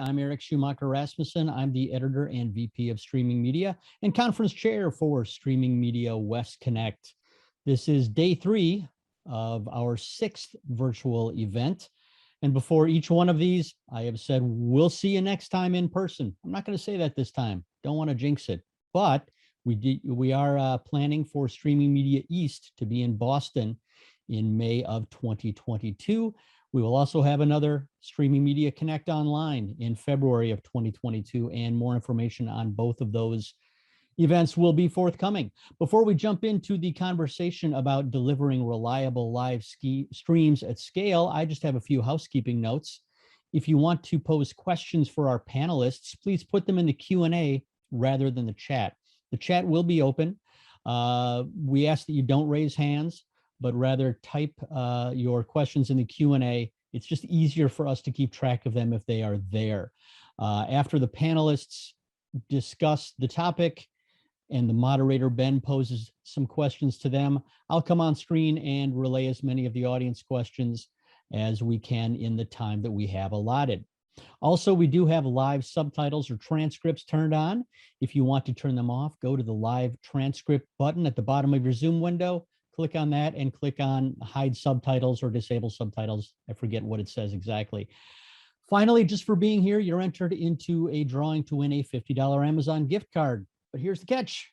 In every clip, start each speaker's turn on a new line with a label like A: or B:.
A: I'm Eric Schumacher Rasmussen. I'm the editor and VP of Streaming Media and conference chair for Streaming Media West Connect. This is day 3 of our 6th virtual event. And before each one of these, I have said, we'll see you next time in person. I'm not going to say that this time. Don't want to jinx it. But we are planning for Streaming Media East to be in Boston in May of 2022. We will also have another Streaming Media Connect online in February of 2022, and more information on both of those events will be forthcoming. Before we jump into the conversation about delivering reliable live streams at scale, I just have a few housekeeping notes. If you want to pose questions for our panelists, please put them in the Q&A rather than the chat. The chat will be open. We ask that you don't raise hands, but rather type your questions in the Q&A. It's just easier for us to keep track of them if they are there. After the panelists discuss the topic and the moderator, Ben, poses some questions to them, I'll come on screen and relay as many of the audience questions as we can in the time that we have allotted. Also, we do have live subtitles or transcripts turned on. If you want to turn them off, go to the live transcript button at the bottom of your Zoom window. Click on that and click on hide subtitles or disable subtitles. I forget what it says exactly. Finally, just for being here, you're entered into a drawing to win a $50 Amazon gift card. But here's the catch.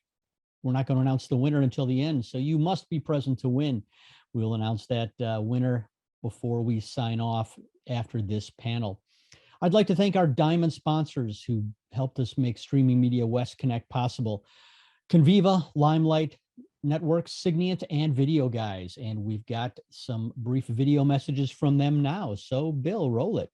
A: We're not going to announce the winner until the end, so you must be present to win. We'll announce that winner before we sign off after this panel. I'd like to thank our diamond sponsors who helped us make Streaming Media West Connect possible. Conviva, Limelight Networks, Signiant, and Video Guys. And we've got some brief video messages from them now. So Bill, roll it.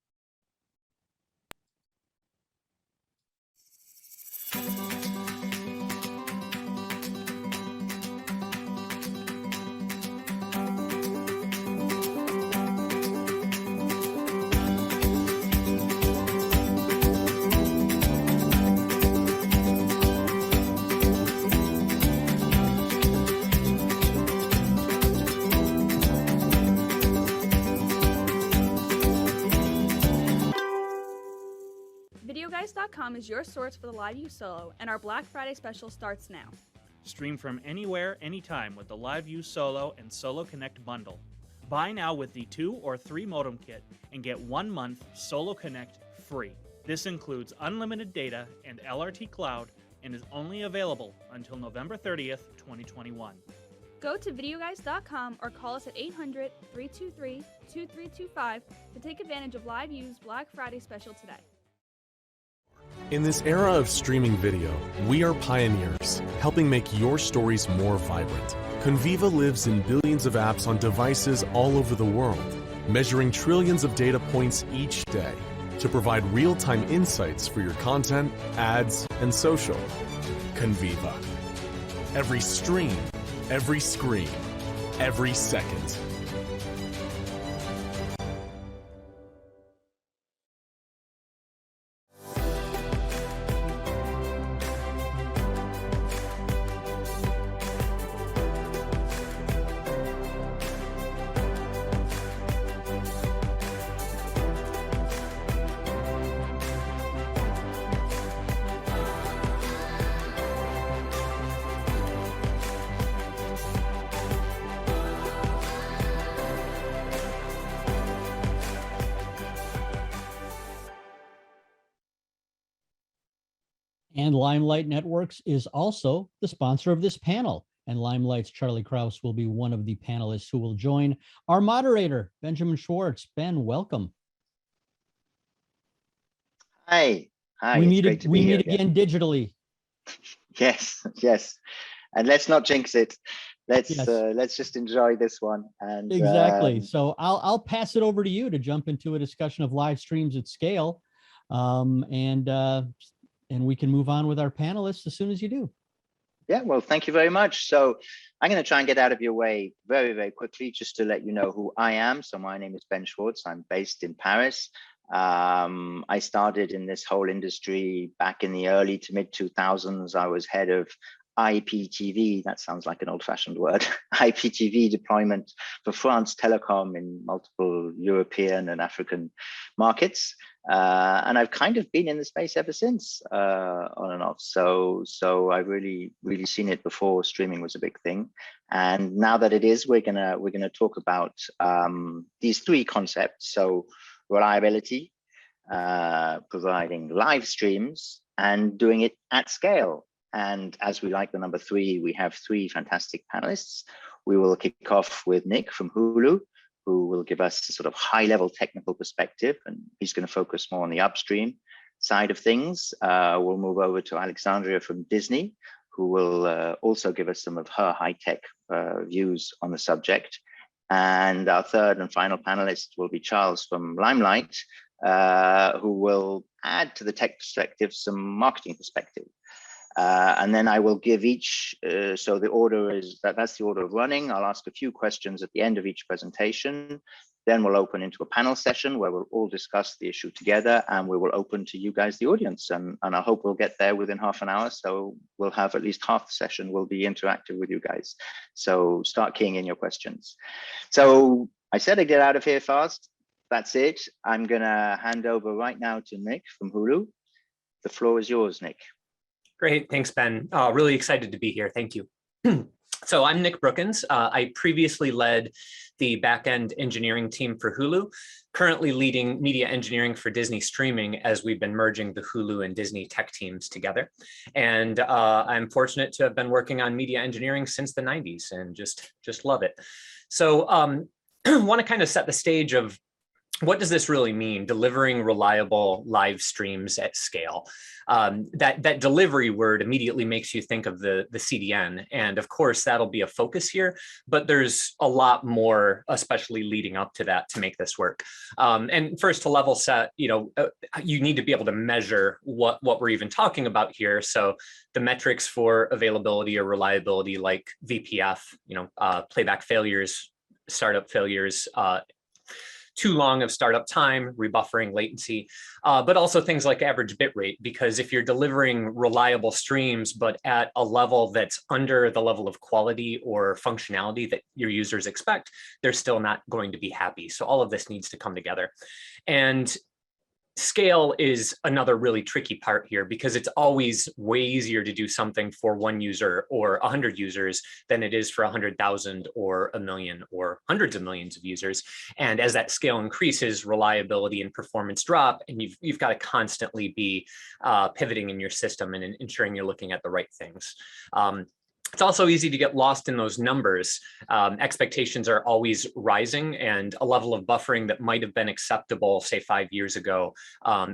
B: Videoguys.com is your source for the Live View Solo, and our Black Friday special starts now.
C: Stream from anywhere, anytime with the Live View Solo and Solo Connect bundle. Buy now with the 2 or 3 modem kit and get 1 month Solo Connect free. This includes unlimited data and LRT Cloud and is only available until November 30th, 2021.
B: Go to Videoguys.com or call us at 800-323-2325 to take advantage of Live View's Black Friday special today.
D: In this era of streaming video, we are pioneers, helping make your stories more vibrant. Conviva lives in billions of apps on devices all over the world, measuring trillions of data points each day to provide real-time insights for your content, ads, and social. Conviva. Every stream, every screen, every second.
A: And Limelight Networks is also the sponsor of this panel. And Limelight's Charlie Krause will be one of the panelists who will join our moderator, Benjamin Schwarz. Ben, welcome.
E: Hi. Hi.
A: We meet again digitally.
E: Yes, yes. And let's not jinx it. Let's just enjoy this one. And
A: exactly. So I'll pass it over to you to jump into a discussion of live streams at scale. And we can move on with our panelists as soon as you do.
E: Yeah, well, thank you very much. So I'm going to try and get out of your way very, very quickly, just to let you know who I am. So my name is Ben Schwarz. I'm based in Paris. I started in this whole industry back in the early to mid 2000s. I was head of IPTV, that sounds like an old-fashioned word, IPTV deployment for France Telecom in multiple European and African markets. And I've kind of been in the space ever since, on and off. So I've really seen it before streaming was a big thing. And now that it is, we're gonna talk about these three concepts. So reliability, providing live streams, and doing it at scale. And as we like the number three, we have three fantastic panelists. We will kick off with Nick from Hulu, who will give us a sort of high-level technical perspective, and he's going to focus more on the upstream side of things. We'll move over to Alexandria from Disney, who will also give us some of her high-tech views on the subject. And our third and final panelist will be Charles from Limelight, who will add to the tech perspective some marketing perspective. And then I will give each, so the order is, that's the order of running. I'll ask a few questions at the end of each presentation. Then we'll open into a panel session where we'll all discuss the issue together, and we will open to you guys, the audience. And I hope we'll get there within half an hour. So we'll have at least half the session will be interactive with you guys. So start keying in your questions. So I said I'd get out of here fast. That's it. I'm gonna hand over right now to Nick from Hulu. The floor is yours, Nick.
F: Great, thanks, Ben. Really excited to be here, thank you. So I'm Nick Brookins. I previously led the backend engineering team for Hulu, currently leading media engineering for Disney streaming as we've been merging the Hulu and Disney tech teams together. And I'm fortunate to have been working on media engineering since the 90s and just love it. So I want to kind of set the stage of what does this really mean, delivering reliable live streams at scale? That delivery word immediately makes you think of the CDN. And of course, that'll be a focus here, but there's a lot more, especially leading up to that, to make this work. And first, to level set, you need to be able to measure what we're even talking about here. So the metrics for availability or reliability, like VPF, playback failures, startup failures, too long of startup time, rebuffering, latency, but also things like average bit rate, because if you're delivering reliable streams, but at a level that's under the level of quality or functionality that your users expect, they're still not going to be happy. So all of this needs to come together. And scale is another really tricky part here, because it's always way easier to do something for one user or 100 users than it is for 100,000 or 1 million or hundreds of millions of users. And as that scale increases, reliability and performance drop, and you've got to constantly be pivoting in your system and ensuring you're looking at the right things. It's also easy to get lost in those numbers. Expectations are always rising, and a level of buffering that might have been acceptable, say 5 years ago,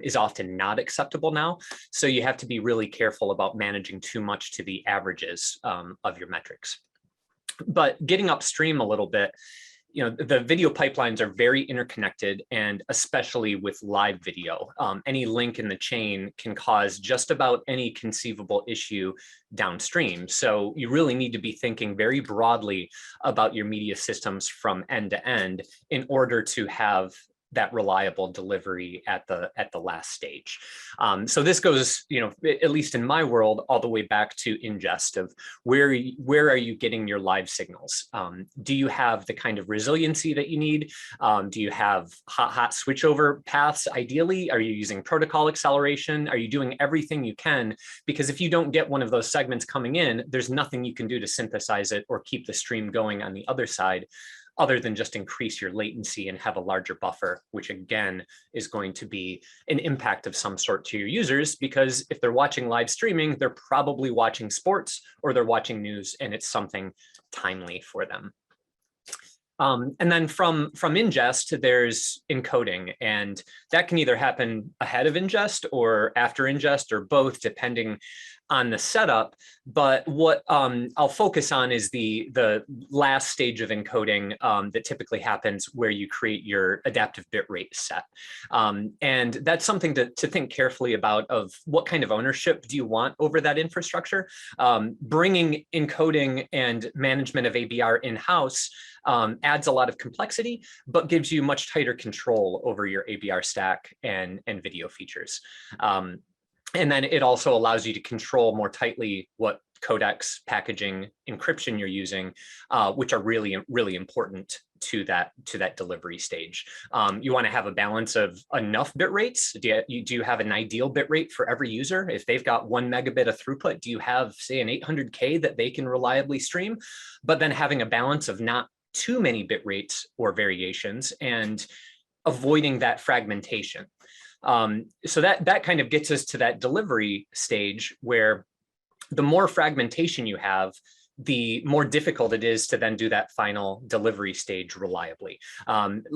F: is often not acceptable now. So you have to be really careful about managing too much to the averages of your metrics. But getting upstream a little bit, the video pipelines are very interconnected, and especially with live video. Any link in the chain can cause just about any conceivable issue downstream. So you really need to be thinking very broadly about your media systems from end to end in order to have that reliable delivery at the last stage. So this goes, at least in my world, all the way back to ingest of where are you getting your live signals? Do you have the kind of resiliency that you need? Do you have hot switchover paths? Ideally, are you using protocol acceleration? Are you doing everything you can? Because if you don't get one of those segments coming in, there's nothing you can do to synthesize it or keep the stream going on the other side, other than just increase your latency and have a larger buffer, which again is going to be an impact of some sort to your users, because if they're watching live streaming, they're probably watching sports or they're watching news, and it's something timely for them. And then from ingest, there's encoding, and that can either happen ahead of ingest or after ingest or both, depending on the setup. But what I'll focus on is the last stage of encoding that typically happens where you create your adaptive bitrate set. And that's something to think carefully about, of what kind of ownership do you want over that infrastructure. Bringing encoding and management of ABR in-house adds a lot of complexity, but gives you much tighter control over your ABR stack and video features. And then it also allows you to control more tightly what codecs, packaging, encryption you're using, which are really, really important to that delivery stage. You want to have a balance of enough bit rates. Do you have an ideal bit rate for every user? If they've got 1 megabit of throughput, do you have, say, an 800K that they can reliably stream? But then having a balance of not too many bit rates or variations and avoiding that fragmentation. So that kind of gets us to that delivery stage where the more fragmentation you have, the more difficult it is to then do that final delivery stage reliably.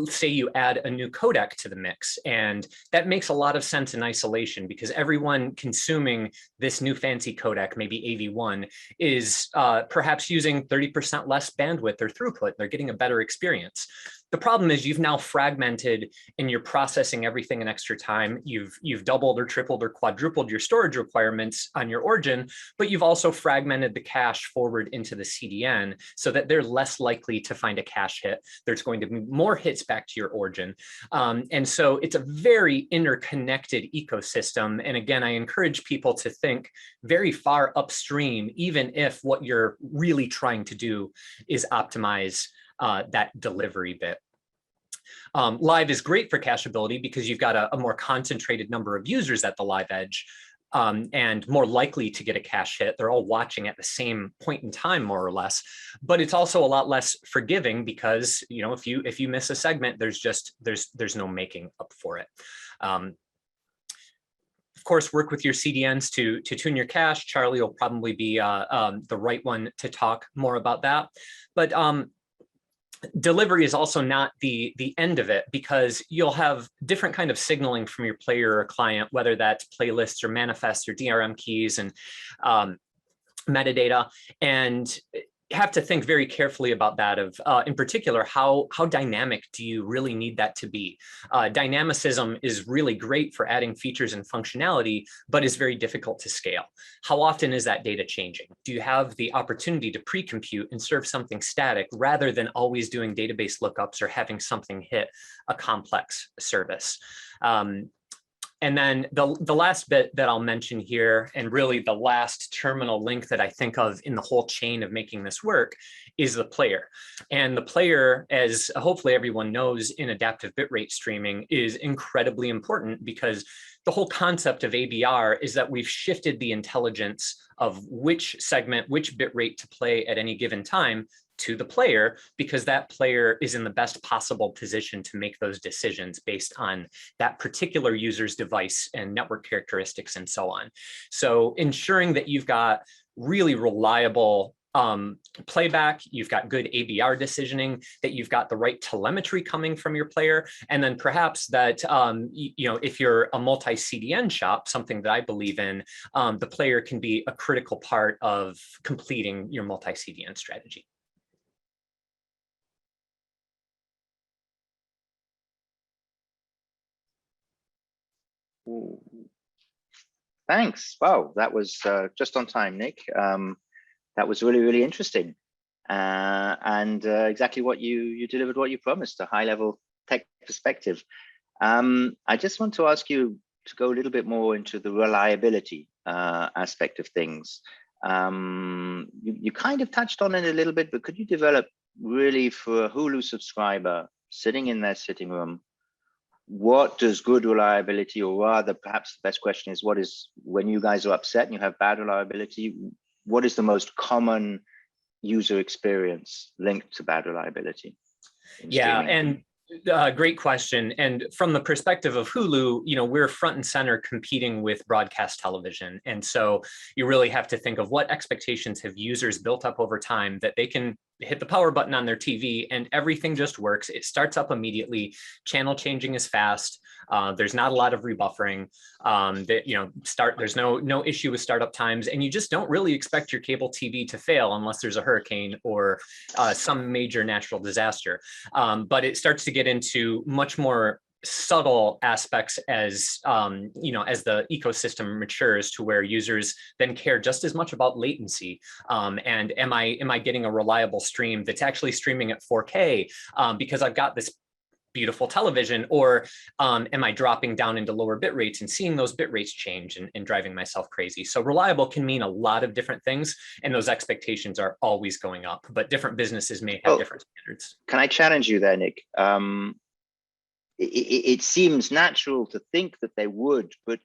F: Say you add a new codec to the mix, and that makes a lot of sense in isolation because everyone consuming this new fancy codec, maybe AV1, is perhaps using 30% less bandwidth or throughput. They're getting a better experience. The problem is you've now fragmented and you're processing everything in extra time. You've doubled or tripled or quadrupled your storage requirements on your origin, but you've also fragmented the cache forward into the CDN so that they're less likely to find a cache hit. There's going to be more hits back to your origin. And so it's a very interconnected ecosystem. And again, I encourage people to think very far upstream, even if what you're really trying to do is optimize that delivery bit. Live is great for cacheability because you've got a more concentrated number of users at the live edge and more likely to get a cache hit. They're all watching at the same point in time, more or less. But it's also a lot less forgiving because if you miss a segment, there's no making up for it. Of course, work with your CDNs to tune your cache. Charlie will probably be the right one to talk more about that. But delivery is also not the end of it because you'll have different kind of signaling from your player or client, whether that's playlists or manifests or DRM keys and metadata, and have to think very carefully about that in particular, how dynamic do you really need that to be? Dynamicism is really great for adding features and functionality, but is very difficult to scale. How often is that data changing? Do you have the opportunity to pre-compute and serve something static rather than always doing database lookups or having something hit a complex service? And then the last bit that I'll mention here, and really the last terminal link that I think of in the whole chain of making this work, is the player. And the player, as hopefully everyone knows in adaptive bitrate streaming, is incredibly important because the whole concept of ABR is that we've shifted the intelligence of which segment, which bitrate to play at any given time to the player, because that player is in the best possible position to make those decisions based on that particular user's device and network characteristics and so on. So ensuring that you've got really reliable playback, you've got good ABR decisioning, that you've got the right telemetry coming from your player, and then perhaps that if you're a multi-CDN shop, something that I believe in, the player can be a critical part of completing your multi-CDN strategy.
E: Ooh. Thanks. Wow, that was just on time, Nick. That was really, really interesting. And exactly what you delivered, what you promised, a high-level tech perspective. I just want to ask you to go a little bit more into the reliability aspect of things. You kind of touched on it a little bit, but could you develop really for a Hulu subscriber sitting in their sitting room, what does good reliability, or rather perhaps the best question is, what is, when you guys are upset and you have bad reliability, what is the most common user experience linked to bad reliability?
F: Yeah, and great question. And from the perspective of Hulu, we're front and center competing with broadcast television. And so you really have to think of what expectations have users built up over time that they can hit the power button on their TV and everything just works. It starts up immediately. Channel changing is fast. There's not a lot of rebuffering. There's no issue with startup times, and you just don't really expect your cable TV to fail unless there's a hurricane or some major natural disaster. But it starts to get into much more subtle aspects as the ecosystem matures, to where users then care just as much about latency and am I getting a reliable stream that's actually streaming at 4K because I've got this beautiful television, or am I dropping down into lower bit rates and seeing those bit rates change and driving myself crazy? So reliable can mean a lot of different things, and those expectations are always going up, but different businesses may have different standards.
E: Can I challenge you there, Nick? It seems natural to think that they would, but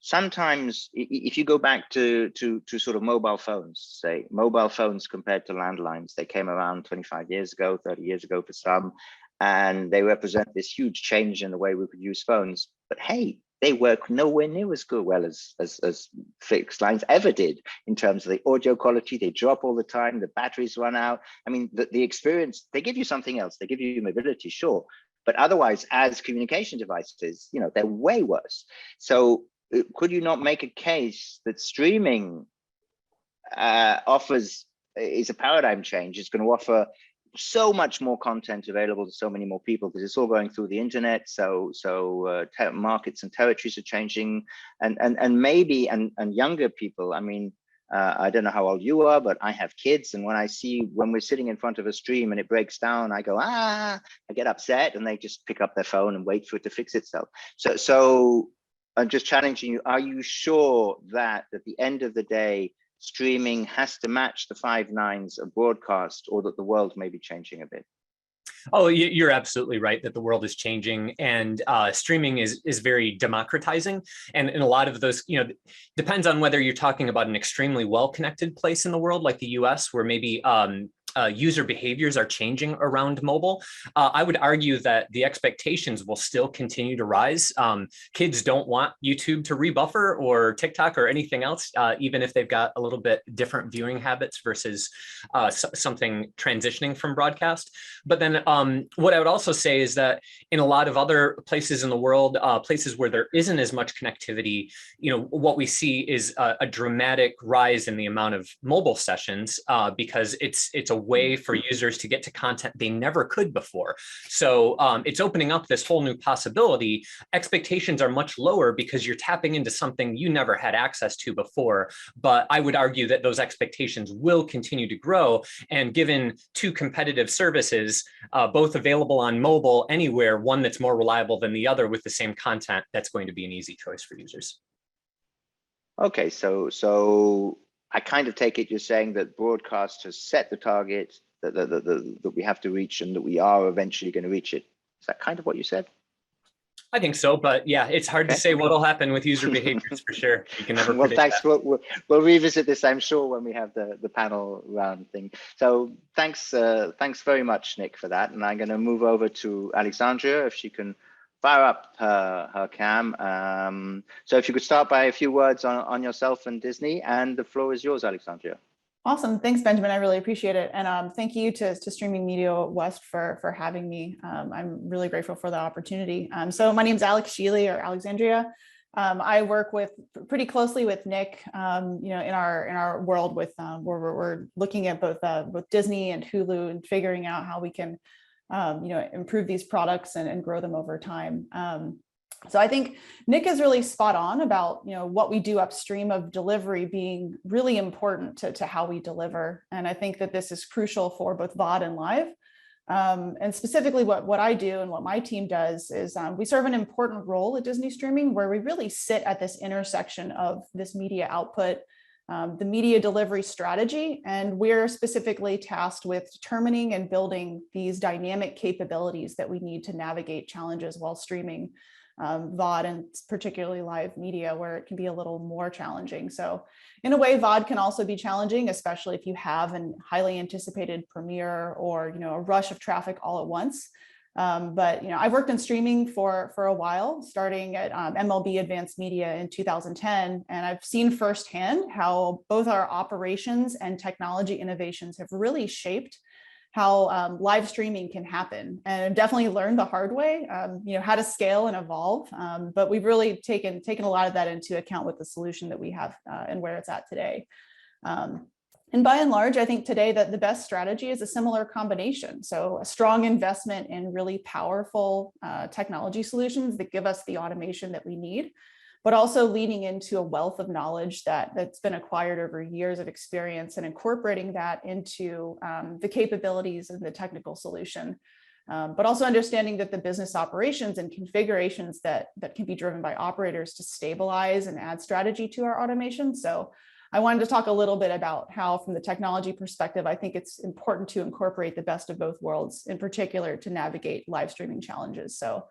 E: sometimes if you go back to sort of mobile phones, say mobile phones compared to landlines, they came around 25 years ago, 30 years ago for some, and they represent this huge change in the way we could use phones. But hey, they work nowhere near as well as fixed lines ever did in terms of the audio quality. They drop all the time, the batteries run out. I mean, the experience, they give you something else. They give you mobility, sure. But otherwise, as communication devices, you know, they're way worse. So could you not make a case that streaming is a paradigm change? It's going to offer so much more content available to so many more people because it's all going through the internet. So markets and territories are changing, and maybe younger people. I mean, I don't know how old you are, but I have kids, and when we're sitting in front of a stream and it breaks down, I go, I get upset, and they just pick up their phone and wait for it to fix itself. So I'm just challenging you. Are you sure that at the end of the day, streaming has to match the 5 nines of broadcast, or that the world may be changing a bit?
F: Oh, you're absolutely right that the world is changing, and streaming is very democratizing. And in a lot of those, you know, depends on whether you're talking about an extremely well-connected place in the world, like the US, where maybe user behaviors are changing around mobile. I would argue that the expectations will still continue to rise. Kids don't want YouTube to rebuffer or TikTok or anything else, even if they've got a little bit different viewing habits versus something transitioning from broadcast. But then what I would also say is that in a lot of other places in the world, places where there isn't as much connectivity, you know, what we see is a dramatic rise in the amount of mobile sessions because it's a way for users to get to content they never could before. So it's opening up this whole new possibility. Expectations are much lower because you're tapping into something you never had access to before. But I would argue that those expectations will continue to grow. And given 2 competitive services, both available on mobile anywhere, one that's more reliable than the other with the same content, that's going to be an easy choice for users.
E: Okay, so I kind of take it you're saying that broadcast has set the target that we have to reach, and that we are eventually going to reach it. Is that kind of what you said?
F: I think so, but yeah, it's hard to say what'll happen with user behaviors for sure. You can never predict
E: thanks.
F: That.
E: We'll revisit this, I'm sure, when we have the panel round thing. So thanks very much, Nick, for that. And I'm going to move over to Alexandria, if she can fire up her cam. So if you could start by a few words on yourself and Disney, and the floor is yours, Alexandria.
G: Awesome. Thanks, Benjamin. I really appreciate it. And thank you to Streaming Media West for having me. I'm really grateful for the opportunity. So my name is Alex Shealy, or Alexandria. I work pretty closely with Nick, you know, in our world with where we're looking at both Disney and Hulu and figuring out how we can you know, improve these products and grow them over time. So I think Nick is really spot on about, you know, what we do upstream of delivery being really important to how we deliver. And I think that this is crucial for both VOD and live. And specifically what I do and what my team does is we serve an important role at Disney Streaming, where we really sit at this intersection of this media output, the media delivery strategy, and we're specifically tasked with determining and building these dynamic capabilities that we need to navigate challenges while streaming VOD, and particularly live media, where it can be a little more challenging. So in a way, VOD can also be challenging, especially if you have a highly anticipated premiere or, you know, a rush of traffic all at once. But, you know, I've worked in streaming for a while, starting at MLB Advanced Media in 2010, and I've seen firsthand how both our operations and technology innovations have really shaped how live streaming can happen, and I've definitely learned the hard way, you know, how to scale and evolve. But we've really taken a lot of that into account with the solution that we have and where it's at today. And by and large, I think today that the best strategy is a similar combination. So a strong investment in really powerful technology solutions that give us the automation that we need, but also leaning into a wealth of knowledge that's been acquired over years of experience and incorporating that into the capabilities and the technical solution. but also understanding that the business operations and configurations that can be driven by operators to stabilize and add strategy to our automation. So I wanted to talk a little bit about how, from the technology perspective, I think it's important to incorporate the best of both worlds, in particular to navigate live streaming challenges. So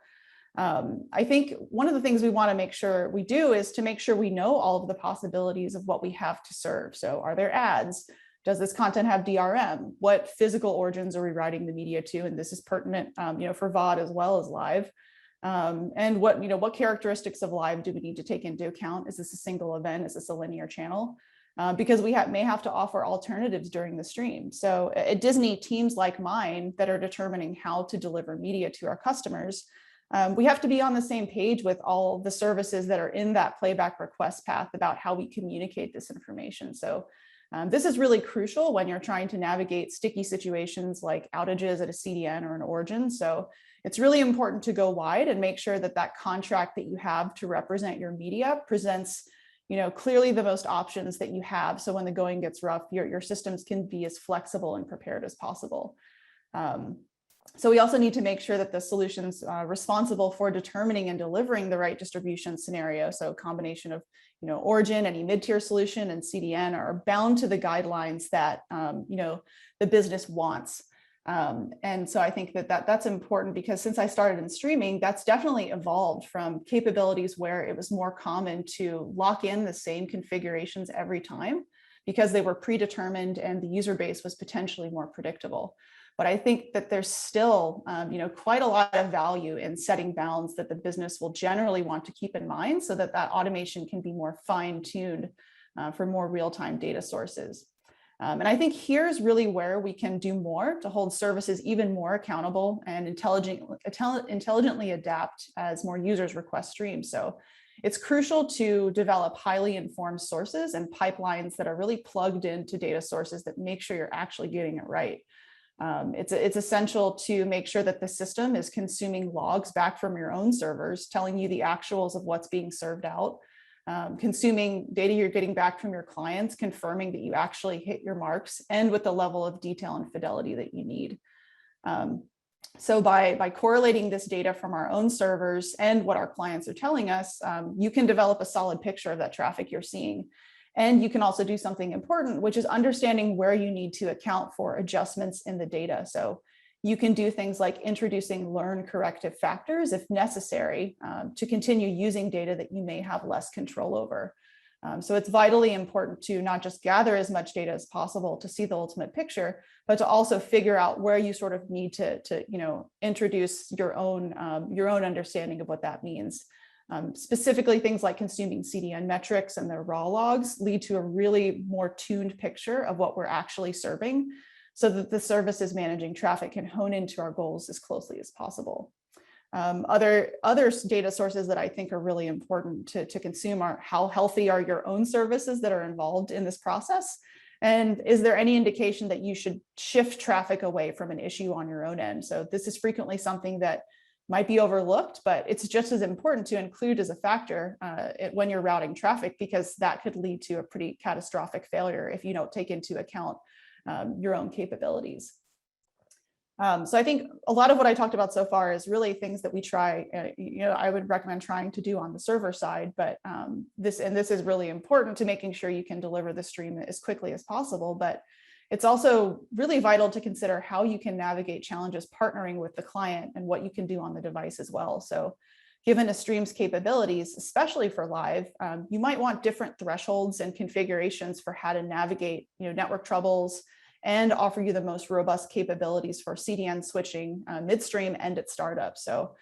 G: I think one of the things we want to make sure we do is to make sure we know all of the possibilities of what we have to serve. So are there ads? Does this content have DRM? What physical origins are we writing the media to? And this is pertinent, for VOD as well as live. And what characteristics of live do we need to take into account? Is this a single event? Is this a linear channel? Because we may have to offer alternatives during the stream. So at Disney, teams like mine that are determining how to deliver media to our customers, we have to be on the same page with all the services that are in that playback request path about how we communicate this information. So this is really crucial when you're trying to navigate sticky situations like outages at a CDN or an origin. So it's really important to go wide and make sure that that contract that you have to represent your media presents, clearly the most options that you have. So when the going gets rough, your systems can be as flexible and prepared as possible. So we also need to make sure that the solutions responsible for determining and delivering the right distribution scenario, so a combination of origin, any mid-tier solution, and CDN are bound to the guidelines that the business wants. And so I think that's important, because since I started in streaming, that's definitely evolved from capabilities where it was more common to lock in the same configurations every time because they were predetermined and the user base was potentially more predictable. But I think that there's still, quite a lot of value in setting bounds that the business will generally want to keep in mind, so that automation can be more fine-tuned for more real-time data sources. And I think here's really where we can do more to hold services even more accountable and intelligently adapt as more users request streams. So it's crucial to develop highly informed sources and pipelines that are really plugged into data sources that make sure you're actually getting it right. It's essential to make sure that the system is consuming logs back from your own servers, telling you the actuals of what's being served out, consuming data you're getting back from your clients, confirming that you actually hit your marks, and with the level of detail and fidelity that you need. So by correlating this data from our own servers and what our clients are telling us, you can develop a solid picture of that traffic you're seeing. And you can also do something important, which is understanding where you need to account for adjustments in the data. So you can do things like introducing learn corrective factors if necessary to continue using data that you may have less control over. So it's vitally important to not just gather as much data as possible to see the ultimate picture, but to also figure out where you sort of need to introduce your own understanding of what that means. Specifically, things like consuming CDN metrics and their raw logs lead to a really more tuned picture of what we're actually serving, so that the services managing traffic can hone into our goals as closely as possible. Other data sources that I think are really important to consume are how healthy are your own services that are involved in this process? And is there any indication that you should shift traffic away from an issue on your own end? So this is frequently something that might be overlooked, but it's just as important to include as a factor when you're routing traffic, because that could lead to a pretty catastrophic failure if you don't take into account your own capabilities. So I think a lot of what I talked about so far is really things that we try, I would recommend trying to do on the server side, but this is really important to making sure you can deliver the stream as quickly as possible. But it's also really vital to consider how you can navigate challenges partnering with the client and what you can do on the device as well. So given a stream's capabilities, especially for live, you might want different thresholds and configurations for how to navigate network troubles and offer you the most robust capabilities for CDN switching midstream and at startup. So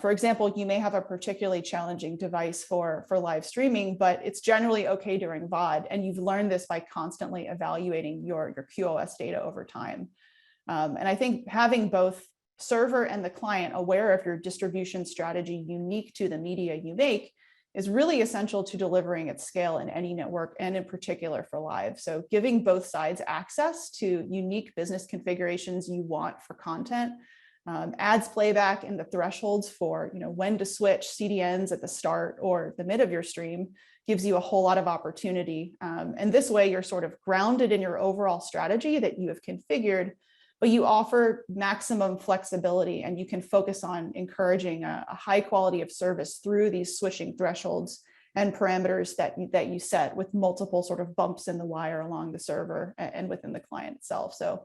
G: for example, you may have a particularly challenging device for live streaming, but it's generally okay during VOD. And you've learned this by constantly evaluating your QoS data over time. And I think having both server and the client aware of your distribution strategy unique to the media you make is really essential to delivering at scale in any network, and in particular for live. So giving both sides access to unique business configurations you want for content, ads playback, and the thresholds for when to switch CDNs at the start or the mid of your stream gives you a whole lot of opportunity. And this way you're sort of grounded in your overall strategy that you have configured, but you offer maximum flexibility, and you can focus on encouraging a high quality of service through these switching thresholds and parameters that you set with multiple sort of bumps in the wire along the server and within the client itself. So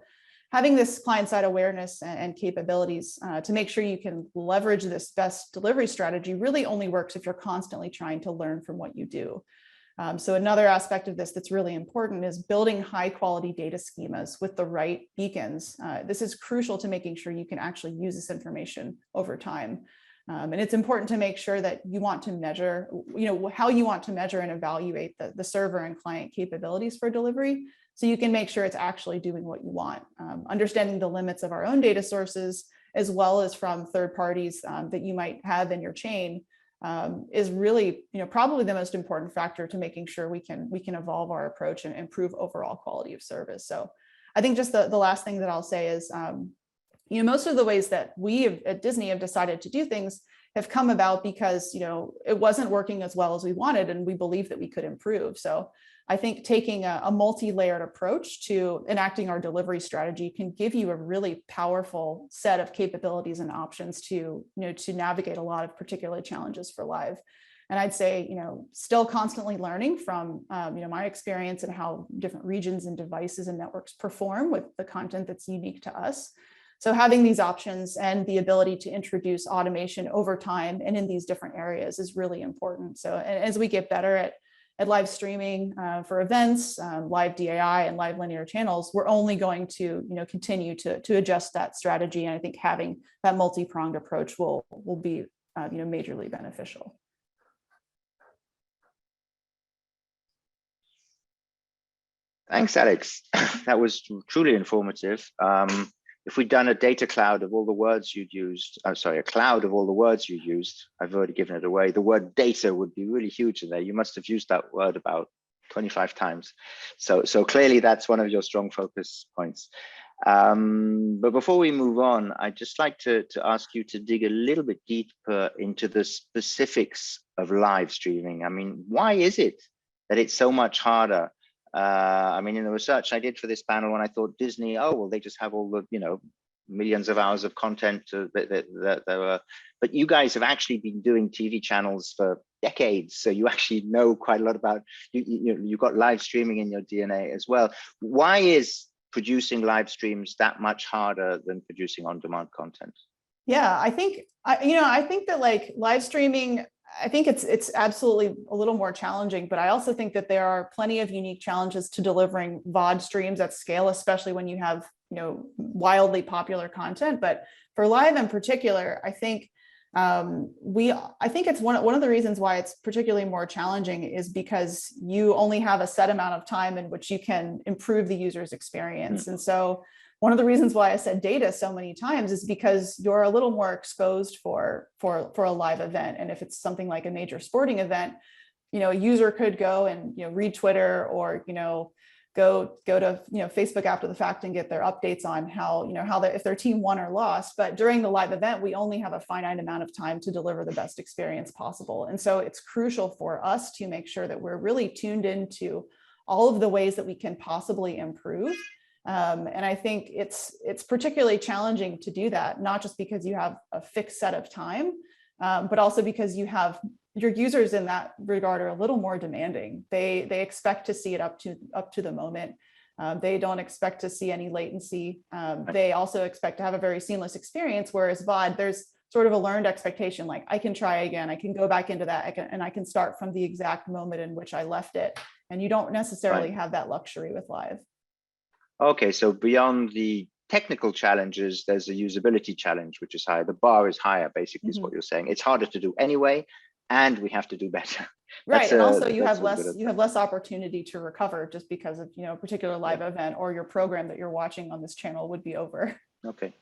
G: having this client-side awareness and capabilities to make sure you can leverage this best delivery strategy really only works if you're constantly trying to learn from what you do. So another aspect of this that's really important is building high-quality data schemas with the right beacons. This is crucial to making sure you can actually use this information over time. And it's important to make sure that you want to measure, how you want to measure and evaluate the server and client capabilities for delivery, so you can make sure it's actually doing what you want. Understanding the limits of our own data sources, as well as from third parties that you might have in your chain, is really, probably the most important factor to making sure we can evolve our approach and improve overall quality of service. So I think just the last thing that I'll say is, most of the ways that we at Disney have decided to do things have come about because, it wasn't working as well as we wanted, and we believe that we could improve. So I think taking a multi-layered approach to enacting our delivery strategy can give you a really powerful set of capabilities and options to navigate a lot of particular challenges for live. And I'd say, still constantly learning from, my experience and how different regions and devices and networks perform with the content that's unique to us. So having these options and the ability to introduce automation over time and in these different areas is really important. So as we get better at live streaming for events, live DAI and live linear channels, we're only going to continue to adjust that strategy. And I think having that multi-pronged approach will be majorly beneficial.
E: Thanks, Alex. That was truly informative. If we'd done a data cloud of all the words you'd used, a cloud of all the words you used, I've already given it away. The word data would be really huge in there. You must have used that word about 25 times. So clearly that's one of your strong focus points. But before we move on, I'd just like to ask you to dig a little bit deeper into the specifics of live streaming. I mean, why is it that it's so much harder? In the research I did for this panel, when I thought Disney, they just have all the, millions of hours of content but you guys have actually been doing TV channels for decades. So you actually know quite a lot about, you've got live streaming in your DNA as well. Why is producing live streams that much harder than producing on-demand content?
G: Yeah, I think that like live streaming, I think it's absolutely a little more challenging, but I also think that there are plenty of unique challenges to delivering VOD streams at scale, especially when you have, wildly popular content. But for live in particular, I think it's one of the reasons why it's particularly more challenging is because you only have a set amount of time in which you can improve the user's experience. And so one of the reasons why I said data so many times is because you're a little more exposed for a live event. And if it's something like a major sporting event, a user could go and read Twitter or go to Facebook after the fact and get their updates on how if their team won or lost. But during the live event, we only have a finite amount of time to deliver the best experience possible. And so it's crucial for us to make sure that we're really tuned into all of the ways that we can possibly improve. And I think it's particularly challenging to do that, not just because you have a fixed set of time, but also because your users in that regard are a little more demanding. They expect to see it up to the moment. They don't expect to see any latency. They also expect to have a very seamless experience, whereas VOD, there's sort of a learned expectation, like I can try again, I can go back into that, and I can start from the exact moment in which I left it. And you don't necessarily have that luxury with live. Okay, so beyond the technical challenges, there's a usability challenge, which is higher. The bar is higher, basically, is what you're saying. It's harder to do anyway, and we have to do better. Right, and also you have less opportunity to recover just because of a particular live event or your program that you're watching on this channel would be over. Okay.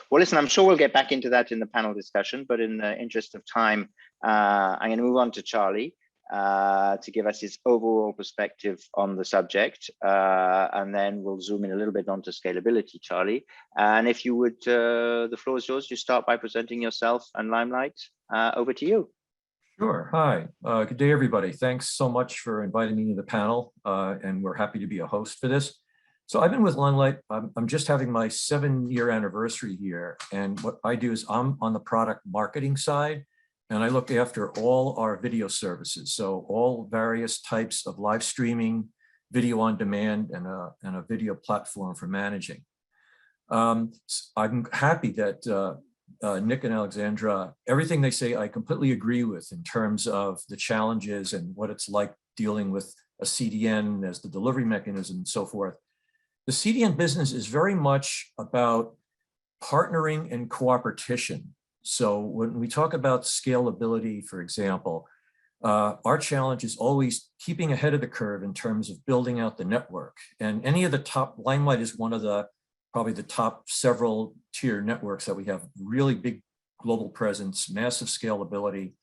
G: Well, listen, I'm sure we'll get back into that in the panel discussion, but in the interest of time, I'm going to move on to Charlie to give us his overall perspective on the subject, and then we'll zoom in a little bit onto scalability, Charlie. And if you would, the floor is yours. You start by presenting yourself and Limelight. Over to you.
H: Sure. Hi. Good day, everybody. Thanks so much for inviting me to the panel, and we're happy to be a host for this. So I've been with Limelight. I'm just having my 7-year anniversary here. And what I do is I'm on the product marketing side, and I look after all our video services. So all various types of live streaming, video on demand, and a video platform for managing. I'm happy that Nick and Alexandra, everything they say, I completely agree with in terms of the challenges and what it's like dealing with a CDN as the delivery mechanism and so forth. The CDN business is very much about partnering and cooperation. So when we talk about scalability, for example, our challenge is always keeping ahead of the curve in terms of building out the network. And any of the top, Limelight is one of the, probably the top several tier networks that we have really big global presence, massive scalability,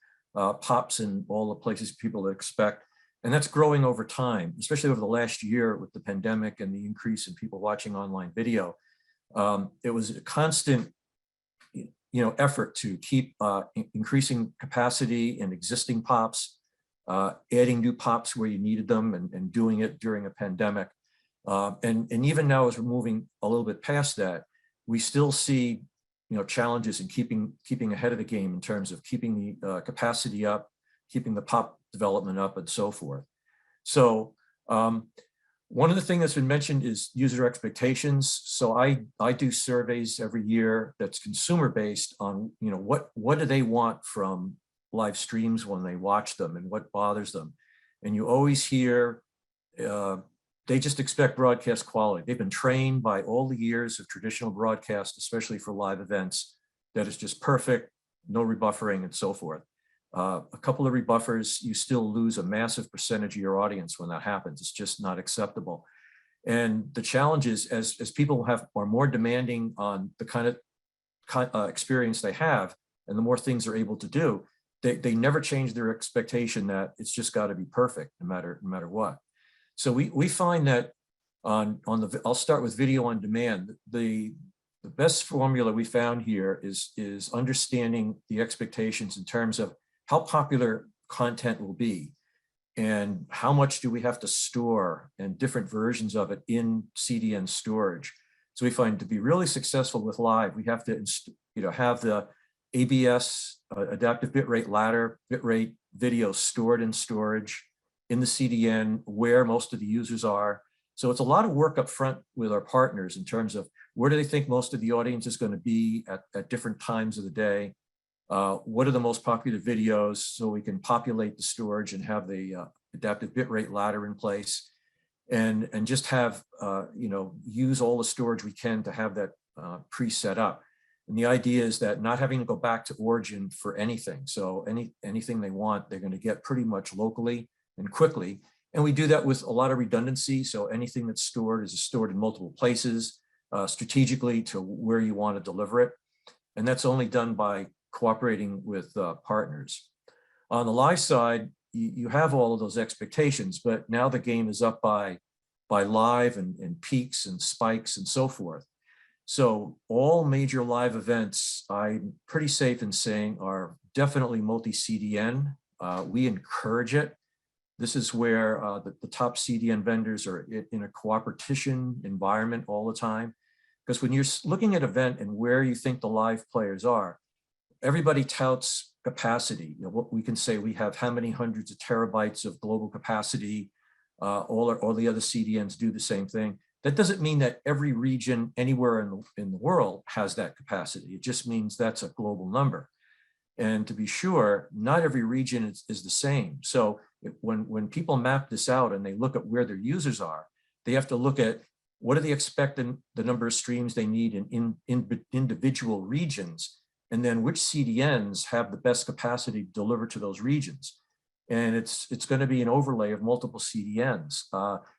H: pops in all the places people expect. And that's growing over time, especially over the last year with the pandemic and the increase in people watching online video. It was a constant effort to keep increasing capacity in existing pops, adding new pops where you needed them, and doing it during a pandemic. And even now, as we're moving a little bit past that, we still see challenges in keeping ahead of the game in terms of keeping the capacity up, keeping the pop development up, and so forth. So one of the things that's been mentioned is user expectations. So I do surveys every year that's consumer based on what do they want from live streams when they watch them and what bothers them. And you always hear they just expect broadcast quality. They've been trained by all the years of traditional broadcast, especially for live events, that it's just perfect, no rebuffering and so forth. A couple of rebuffers, you still lose a massive percentage of your audience when that happens. It's just not acceptable. And the challenge is, as people are more demanding on the kind of experience they have, and the more things they're able to do, they never change their expectation that it's just got to be perfect no matter what. So we find that I'll start with video on demand. The best formula we found here is understanding the expectations in terms of how popular content will be and how much do we have to store and different versions of it in CDN storage. So we find to be really successful with live, we have to have the ABS, adaptive bitrate ladder, bitrate video stored in storage in the CDN where most of the users are. So it's a lot of work up front with our partners in terms of where do they think most of the audience is going to be at different times of the day. What are the most popular videos so we can populate the storage and have the adaptive bitrate ladder in place and just have, use all the storage we can to have that pre-set up. And the idea is that not having to go back to origin for anything. So anything they want, they're going to get pretty much locally and quickly. And we do that with a lot of redundancy. So anything that's stored is stored in multiple places strategically to where you want to deliver it. And that's only done by cooperating with partners. On the live side, you have all of those expectations, but now the game is up by live and peaks and spikes and so forth. So all major live events, I'm pretty safe in saying, are definitely multi-CDN. We encourage it. This is where the top CDN vendors are in a cooperation environment all the time. Because when you're looking at an event and where you think the live players are, everybody touts capacity. What we can say, we have how many hundreds of terabytes of global capacity. All the other CDNs do the same thing. That doesn't mean that every region anywhere in the world has that capacity. It just means that's a global number. And to be sure, not every region is the same. So when people map this out and they look at where their users are, they have to look at what do they expect the number of streams they need in individual regions, and then which CDNs have the best capacity to deliver to those regions. And it's going to be an overlay of multiple CDNs.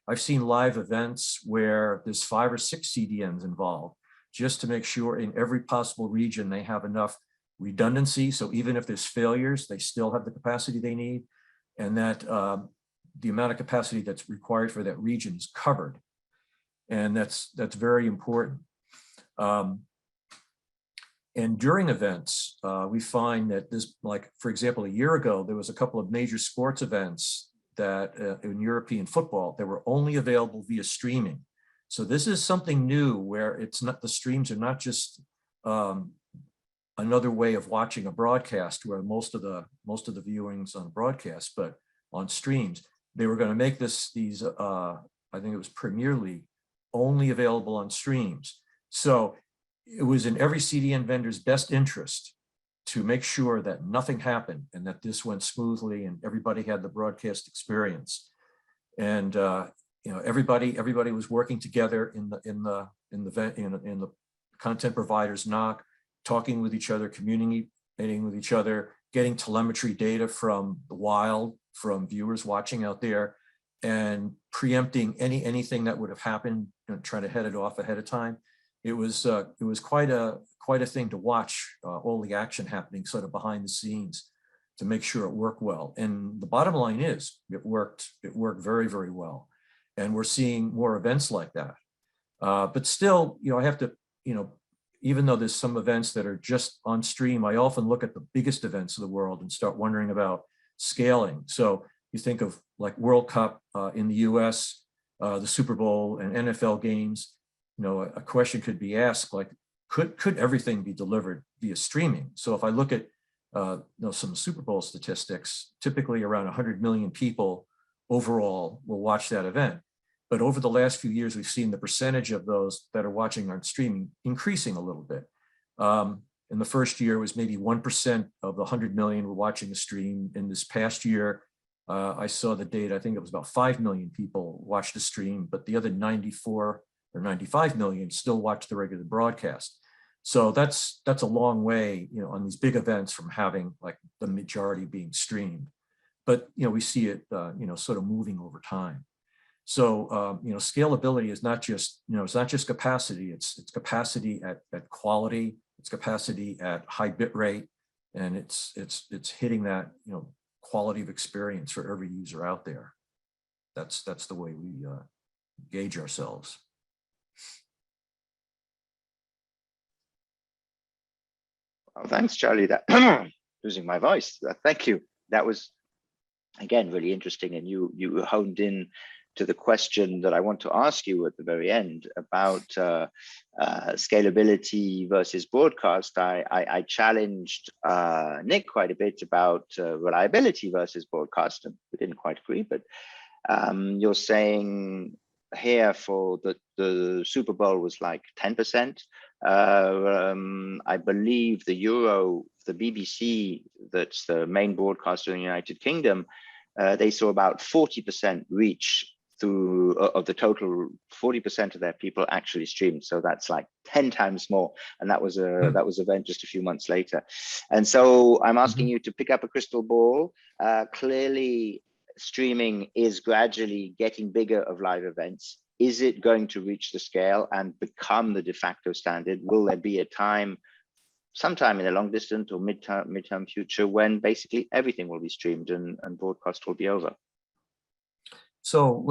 H: I've seen live events where there's 5 or 6 CDNs involved, just to make sure in every possible region they have enough redundancy. So even if there's failures, they still have the capacity they need, and that the amount of capacity that's required for that region is covered. And that's very important. And during events, we find that this, like, for example, a year ago, there was a couple of major sports events that in European football, that were only available via streaming. So this is something new where it's not, the streams are not just another way of watching a broadcast where most of the viewings on broadcast, but on streams. They were going to make these I think it was Premier League, only available on streams. So it was in every CDN vendor's best interest to make sure that nothing happened and that this went smoothly and everybody had the broadcast experience. And you know, everybody was working together in the content providers NOC, talking with each other, communicating with each other, getting telemetry data from the wild, from viewers watching out there, and preempting anything that would have happened, you know, trying to head it off ahead of time. It was quite a thing to watch, all the action happening sort of behind the scenes to make sure it worked well. And the bottom line is it worked very, very well. And we're seeing more events like that. But still, you know, I have to, you know, even though there's some events that are just on stream, I often look at the biggest events of the world and start wondering about scaling. So you think of like World Cup in the US, the Super Bowl and NFL games, you know, a question could be asked, like, could everything be delivered via streaming? So if I look at you know, some Super Bowl statistics, typically around 100 million people overall will watch that event. But over the last few years, we've seen the percentage of those that are watching on streaming increasing a little bit. In the first year, it was maybe 1% of the 100 million were watching a stream. In this past year, I saw the data, I think it was about 5 million people watched the stream, but the other 94 or 95 million still watch the regular broadcast. So that's a long way, you know, on these big events from having like the majority being streamed. But, you know, we see it, you know, sort of moving over time. So, you know, scalability is not just, you know, it's not just capacity, it's capacity at quality, it's capacity at high bit rate, and it's hitting that, you know, quality of experience for every user out there. That's the way we gauge ourselves.
E: Well, thanks, Charlie. That losing my voice. Thank you. That was, again, really interesting, and you honed in to the question that I want to ask you at the very end about scalability versus broadcast. I challenged Nick quite a bit about reliability versus broadcast, and we didn't quite agree, but you're saying here for the Super Bowl was like 10%. I believe the BBC, that's the main broadcaster in the United Kingdom, they saw about 40% reach through of the total. 40% of their people actually streamed, so that's like 10 times more, and that was event just a few months later. And so I'm asking you to pick up a crystal ball. Clearly streaming is gradually getting bigger of live events. Is it going to reach the scale and become the de facto standard? Will there be a time sometime in the long distant or midterm future when basically everything will be streamed and broadcast will be over?
H: So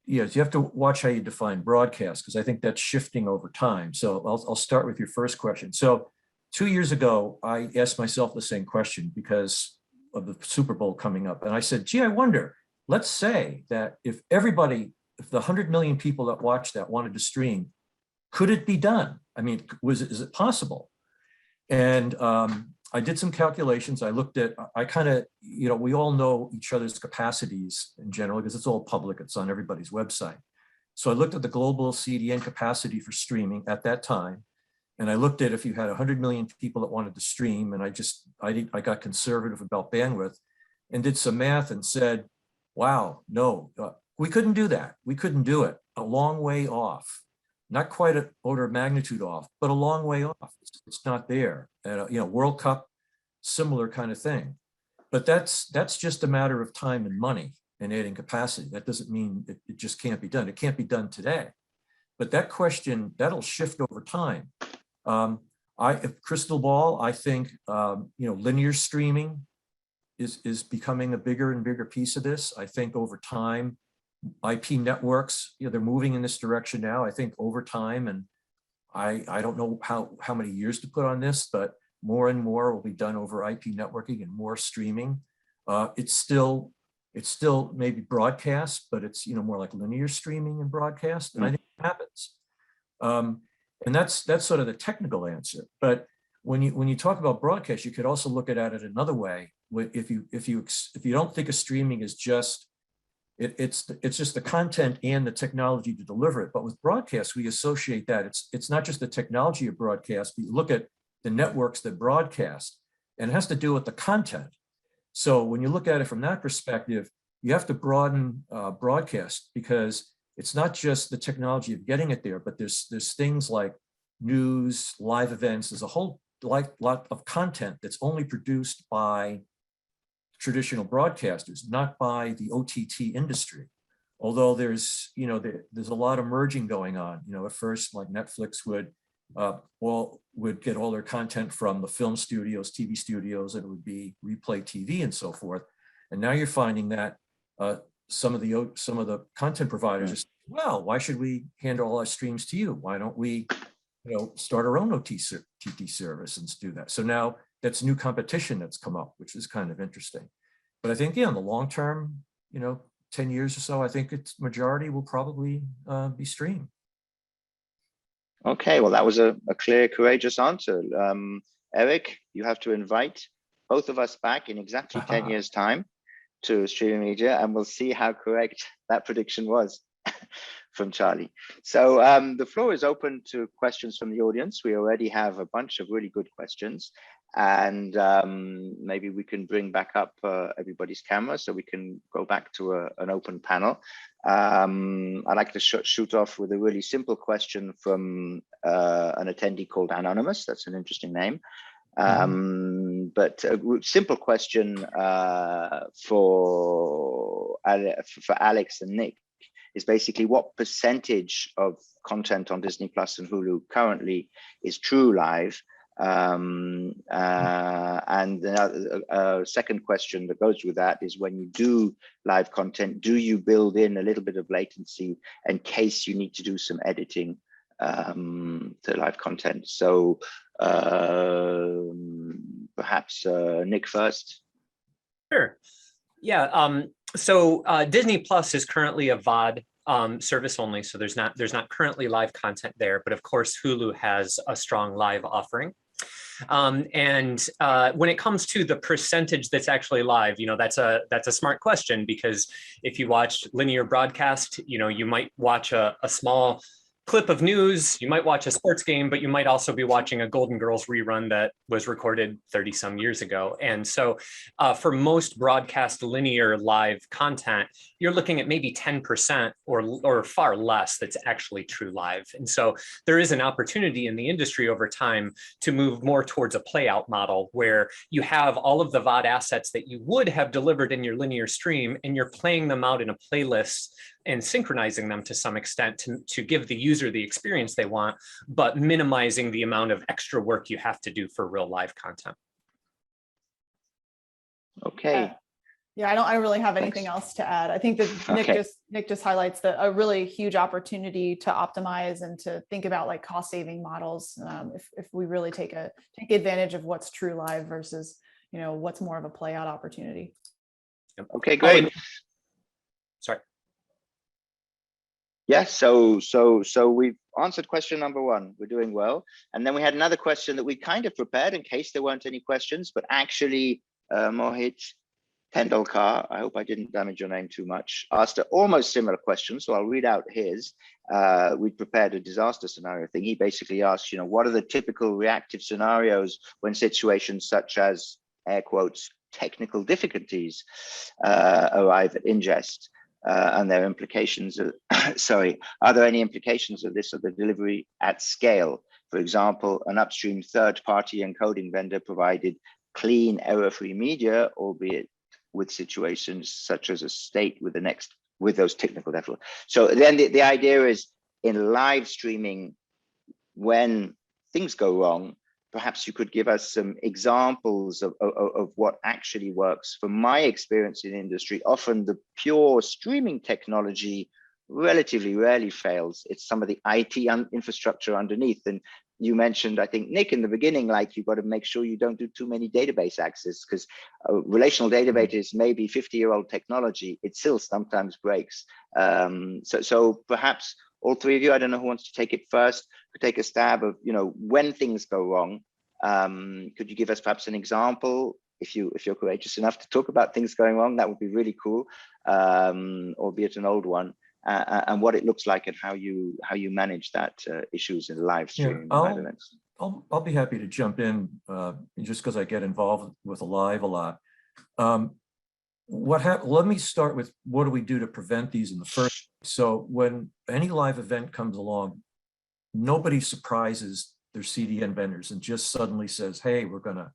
H: yes, you have to watch how you define broadcast, because I think that's shifting over time. So I'll start with your first question. So 2 years ago, I asked myself the same question because of the Super Bowl coming up. And I said, gee, I wonder, let's say that if the 100 million people that watched that wanted to stream, could it be done? I mean, is it possible? And I did some calculations. I looked at, I kind of, you know, we all know each other's capacities in general because it's all public, it's on everybody's website. So I looked at the global CDN capacity for streaming at that time. And I looked at if you had 100 million people that wanted to stream, and I got conservative about bandwidth and did some math and said, wow, no, we couldn't do that. We couldn't do it. A long way off. Not quite an order of magnitude off, but a long way off. It's not there. And, you know, World Cup, similar kind of thing. But that's just a matter of time and money and adding capacity. That doesn't mean it just can't be done. It can't be done today. But that question, that'll shift over time. If crystal ball, I think, you know, linear streaming is becoming a bigger and bigger piece of this. I think over time, IP networks, you know, they're moving in this direction now. I think over time, and I don't know how many years to put on this, but more and more will be done over IP networking and more streaming. It's still it's still maybe broadcast, but it's, you know, more like linear streaming and broadcast. And I think it happens. And that's sort of the technical answer. But when you talk about broadcast, you could also look at it another way. If you don't think of streaming as just it's just the content and the technology to deliver it. But with broadcast, we associate that it's not just the technology of broadcast, but you look at the networks that broadcast, and it has to do with the content. So when you look at it from that perspective, you have to broaden broadcast, because it's not just the technology of getting it there, but there's things like news, live events. There's a whole lot of content that's only produced by traditional broadcasters, not by the OTT industry. Although there's a lot of merging going on. You know, at first, like Netflix would get all their content from the film studios, TV studios, and it would be replay TV and so forth. And now you're finding that some of the content providers are saying, well, why should we handle all our streams to you? Why don't we, start our own OTT service and do that? So now that's new competition that's come up, which is kind of interesting. But I think, in the long term, 10 years or so, I think its majority will probably be streamed.
E: Okay, well, that was a clear, courageous answer. Eric, you have to invite both of us back in exactly 10 years' time to streaming media, and we'll see how correct that prediction was from Charlie. So the floor is open to questions from the audience. We already have a bunch of really good questions, and maybe we can bring back up everybody's camera so we can go back to an open panel. I'd like to shoot off with a really simple question from an attendee called Anonymous. That's an interesting name. But a simple question for Alex and Nick is basically, what percentage of content on Disney Plus and Hulu currently is true live? And a second question that goes with that is, when you do live content, do you build in a little bit of latency in case you need to do some editing to live content? So perhaps Nick first.
F: Sure. Yeah. So Disney Plus is currently a VOD service only, so there's not currently live content there. But of course, Hulu has a strong live offering. And when it comes to the percentage that's actually live, that's a smart question, because if you watch linear broadcast, you might watch a small clip of news, you might watch a sports game, but you might also be watching a Golden Girls rerun that was recorded 30 some years ago. And so for most broadcast linear live content, you're looking at maybe 10% or far less that's actually true live. And so there is an opportunity in the industry over time to move more towards a play out model, where you have all of the VOD assets that you would have delivered in your linear stream, and you're playing them out in a playlist and synchronizing them to some extent to give the user the experience they want, but minimizing the amount of extra work you have to do for real live content.
E: Okay.
G: Yeah, I don't really have anything else to add. I think that Nick just highlights a really huge opportunity to optimize and to think about like cost saving models. If we really take advantage of what's true live versus what's more of a play out opportunity.
E: Okay, great.
F: Sorry.
E: Yes, so we've answered question number one. We're doing well. And then we had another question that we kind of prepared in case there weren't any questions, but actually Mohit Tendolkar, I hope I didn't damage your name too much, asked an almost similar question. So I'll read out his. We prepared a disaster scenario thing. He basically asked, what are the typical reactive scenarios when situations such as, air quotes, technical difficulties arrive at ingest? And their implications are, are there any implications of this of the delivery at scale? For example, an upstream third-party encoding vendor provided clean, error-free media, albeit with situations such as a state with those technical deficits. So then the idea is, in live streaming, when things go wrong, perhaps you could give us some examples of what actually works. From my experience in industry, often the pure streaming technology relatively rarely fails. It's some of the IT infrastructure underneath. And you mentioned, I think, Nick, in the beginning, like you've got to make sure you don't do too many database access, because relational databases may be 50-year-old technology. It still sometimes breaks. So perhaps all three of you, I don't know who wants to take it first, could take a stab of, when things go wrong. Could you give us perhaps an example? If you're courageous enough to talk about things going wrong, that would be really cool, albeit an old one. And what it looks like and how you manage that issues in live stream live events.
H: I'll be happy to jump in just because I get involved with live a lot. Let me start with what do we do to prevent these in the first. So when any live event comes along, nobody surprises their CDN vendors and just suddenly says, hey, we're gonna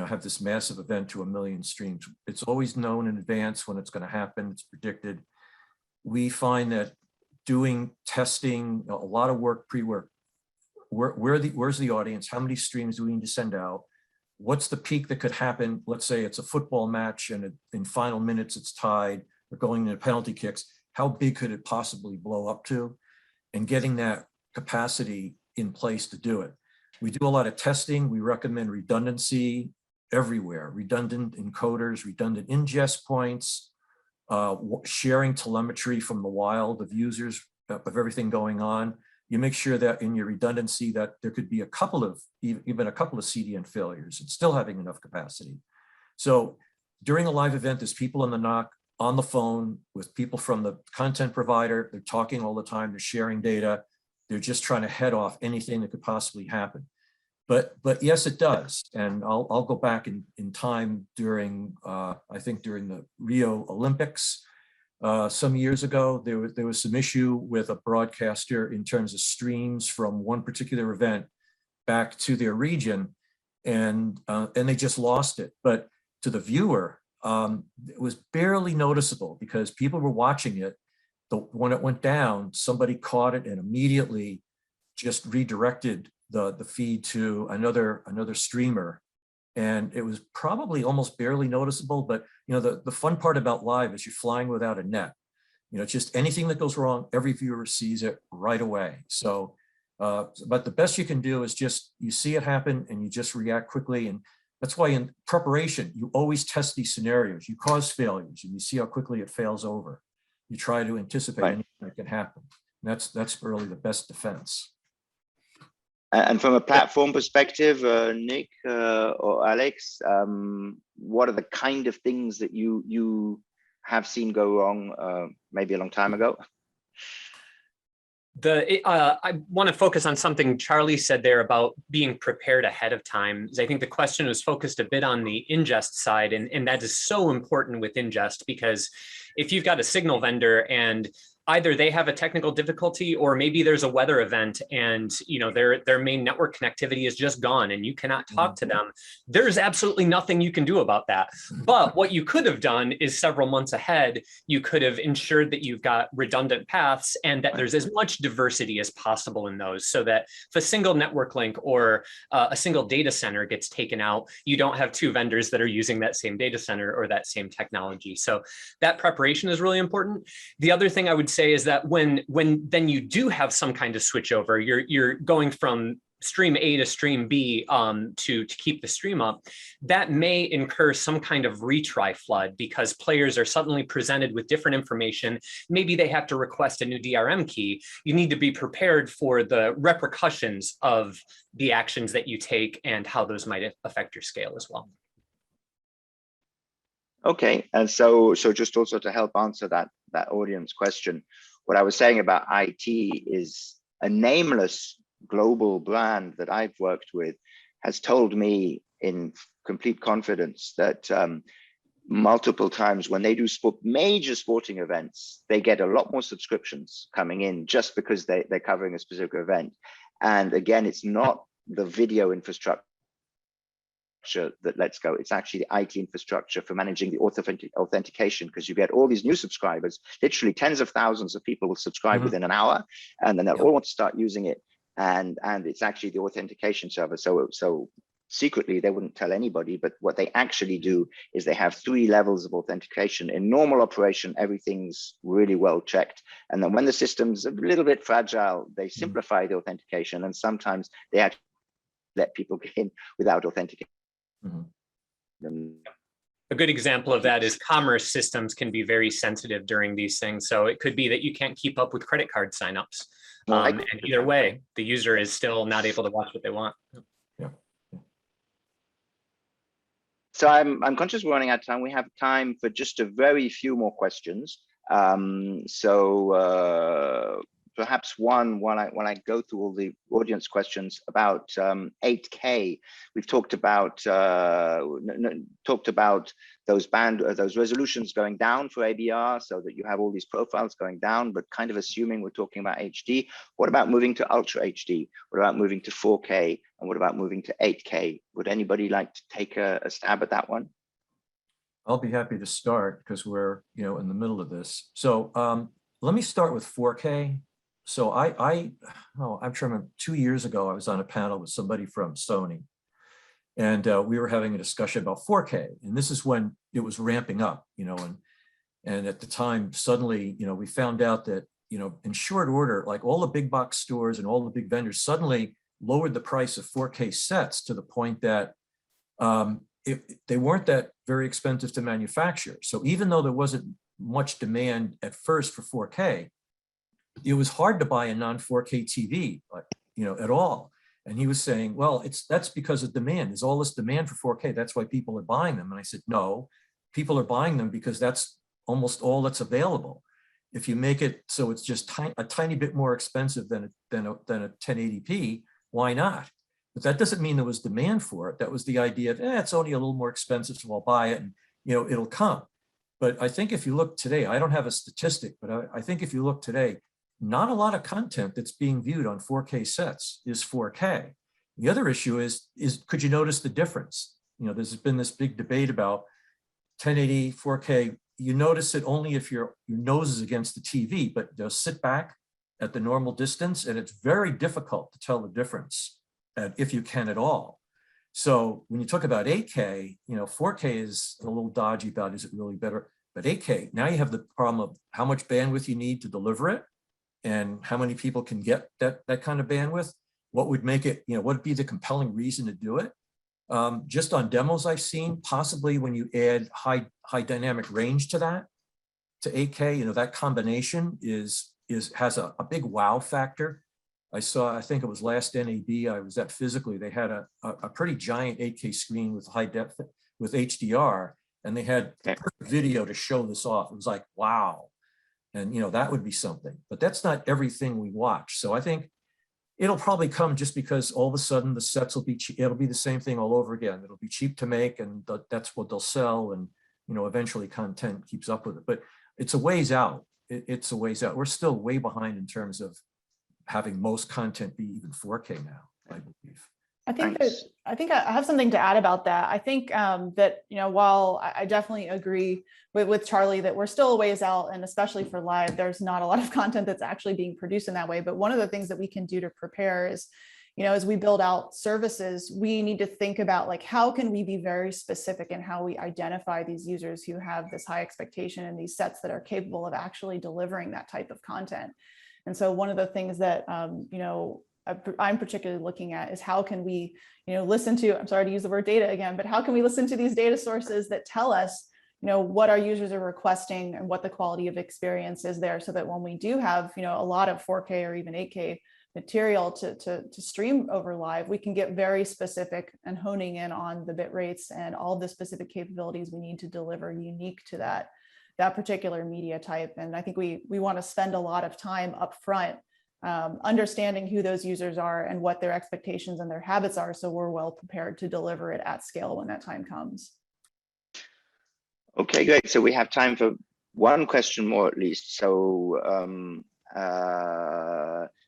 H: have this massive event to 1 million streams. It's always known in advance when it's going to happen. It's predicted. We find that doing testing, a lot of work, pre-work, where's the audience? How many streams do we need to send out? What's the peak that could happen? Let's say it's a football match and in final minutes it's tied, we're going into penalty kicks. How big could it possibly blow up to? And getting that capacity in place to do it. We do a lot of testing. We recommend redundancy everywhere, redundant encoders, redundant ingest points, sharing telemetry from the wild of users of everything going on. You make sure that in your redundancy that there could be even a couple of CDN failures and still having enough capacity. So during a live event, there's people on the NOC on the phone with people from the content provider. They're talking all the time, they're sharing data. They're just trying to head off anything that could possibly happen. But yes, it does. And I'll go back in time during, I think during the Rio Olympics some years ago, there was some issue with a broadcaster in terms of streams from one particular event back to their region, and they just lost it. But to the viewer, it was barely noticeable because people were watching it. When it went down, somebody caught it and immediately just redirected the feed to another streamer, and it was probably almost barely noticeable. But the fun part about live is you're flying without a net. Just anything that goes wrong, every viewer sees it right away. So but the best you can do is just you see it happen and you just react quickly. And that's why in preparation you always test these scenarios. You cause failures and you see how quickly it fails over. You try to anticipate anything that can happen. And that's really the best defense.
E: And from a platform perspective, Nick or Alex, what are the kind of things that you have seen go wrong maybe a long time ago?
F: I want to focus on something Charlie said there about being prepared ahead of time. I think the question was focused a bit on the ingest side, and that is so important with ingest, because if you've got a signal vendor and either they have a technical difficulty or maybe there's a weather event and their main network connectivity is just gone and you cannot talk to them, there's absolutely nothing you can do about that. But what you could have done is several months ahead, you could have ensured that you've got redundant paths and that there's as much diversity as possible in those, so that if a single network link or a single data center gets taken out, you don't have two vendors that are using that same data center or that same technology. So that preparation is really important. The other thing I would say is that when then you do have some kind of switchover, you're going from stream A to stream B to keep the stream up, that may incur some kind of retry flood because players are suddenly presented with different information. Maybe they have to request a new DRM key. You need to be prepared for the repercussions of the actions that you take and how those might affect your scale as well.
E: Okay, and so just also to help answer that audience question, what I was saying about IT is a nameless global brand that I've worked with has told me in complete confidence that multiple times when they do major sporting events, they get a lot more subscriptions coming in just because they're covering a specific event. And again, it's not the video infrastructure that lets go. It's actually the IT infrastructure for managing the authentication, because you get all these new subscribers, literally tens of thousands of people will subscribe within an hour, and then they'll all want to start using it. And it's actually the authentication server. So secretly, they wouldn't tell anybody, but what they actually do is they have 3 levels of authentication. In normal operation, everything's really well checked. And then when the system's a little bit fragile, they simplify the authentication, and sometimes they actually let people get in without authentication.
F: A good example of that is commerce systems can be very sensitive during these things. So it could be that you can't keep up with credit card signups. And either way, the user is still not able to watch what they want.
H: Yeah.
E: So I'm conscious we're running out of time. We have time for just a very few more questions. Perhaps one when I go through all the audience questions about 8K. We've talked about those resolutions going down for ABR, so that you have all these profiles going down, but kind of assuming we're talking about HD. What about moving to Ultra HD? What about moving to 4K? And what about moving to 8K? Would anybody like to take a stab at that one?
H: I'll be happy to start because we're in the middle of this. So let me start with 4K. So I'm sure 2 years ago, I was on a panel with somebody from Sony, and we were having a discussion about 4K. And this is when it was ramping up, and at the time, suddenly, we found out that, in short order, like all the big box stores and all the big vendors suddenly lowered the price of 4K sets to the point that they weren't that very expensive to manufacture. So even though there wasn't much demand at first for 4K, it was hard to buy a non-4K TV, at all. And he was saying, well, that's because of demand. There's all this demand for 4K. That's why people are buying them. And I said, no, people are buying them because that's almost all that's available. If you make it so it's just a tiny bit more expensive than a 1080p, why not? But that doesn't mean there was demand for it. That was the idea of, it's only a little more expensive, so I'll buy it, and it'll come. But I think if you look today, I don't have a statistic, but I think if you look today, not a lot of content that's being viewed on 4K sets is 4K. The other issue is could you notice the difference? There's been this big debate about 1080, 4K. You notice it only if your nose is against the TV, but sit back at the normal distance, and it's very difficult to tell the difference, if you can at all. So when you talk about 8K, 4K is a little dodgy about, is it really better? But 8K, now you have the problem of how much bandwidth you need to deliver it, and how many people can get that kind of bandwidth. What would make it, what would be the compelling reason to do it? Just on demos I've seen, possibly when you add high dynamic range to that, to 8K, that combination has a big wow factor. I think it was last NAB I was at physically, they had a pretty giant 8K screen with high depth, with HDR, and they had perfect video to show this off. It was like, wow. And that would be something, but that's not everything we watch. So I think it'll probably come just because all of a sudden the sets will be cheap. It'll be the same thing all over again. It'll be cheap to make, and that's what they'll sell. And eventually content keeps up with it. But it's a ways out. It's a ways out. We're still way behind in terms of having most content be even 4K now, I believe.
G: I think I have something to add about that. I think that, while I definitely agree with Charlie that we're still a ways out, and especially for live, there's not a lot of content that's actually being produced in that way. But one of the things that we can do to prepare is, as we build out services, we need to think about how can we be very specific in how we identify these users who have this high expectation and these sets that are capable of actually delivering that type of content. And so one of the things that, I'm particularly looking at is how can we, listen to, I'm sorry to use the word data again, but how can we listen to these data sources that tell us, what our users are requesting and what the quality of experience is there, so that when we do have, a lot of 4K or even 8K material to stream over live, we can get very specific and honing in on the bit rates and all the specific capabilities we need to deliver unique to that particular media type. And I think we want to spend a lot of time up front understanding who those users are and what their expectations and their habits are, so we're well prepared to deliver it at scale when that time comes.
E: Okay, great. So we have time for one question more at least. So